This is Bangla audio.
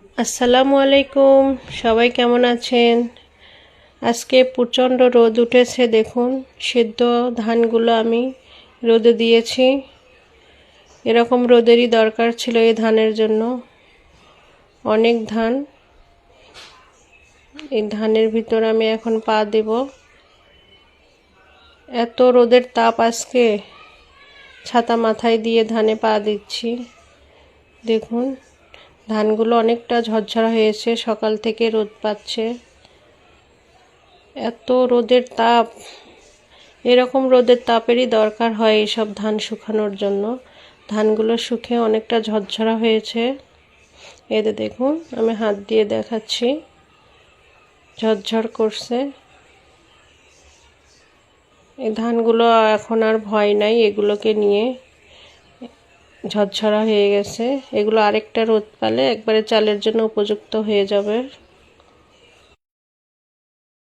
আসসালামু আলাইকুম, সবাই কেমন আছেন? আজকে প্রচণ্ড রোদ উঠেছে, দেখুন সিদ্ধ ধানগুলো আমি রোদে দিয়েছি। এরকম রোদেরই দরকার ছিল এই ধানের জন্য। অনেক ধান, এই ধানের ভিতর আমি এখন পা দেব। এত রোদের তাপ আজকে, ছাতা মাথায় দিয়ে ধানে পা দিচ্ছি। দেখুন ধানগুলো অনেকটা ঝরঝরা হয়েছে, সকাল থেকে রোদ পাচ্ছে। এত রোদের তাপ, এরকম রোদের তাপেরই দরকার হয় এইসব ধান শুকানোর জন্য। ধানগুলো শুকিয়ে অনেকটা ঝরঝরা হয়েছে। এতে দেখুন আমি হাত দিয়ে দেখাচ্ছি, ঝরঝর করছে। এই ধানগুলো এখন আর ভয় নাই, এগুলোকে নিয়ে ঝরঝরা হয়ে গেছে। এগুলো আরেকটা রোদ পেলে একবারে চালের জন্য উপযুক্ত হয়ে যাবে।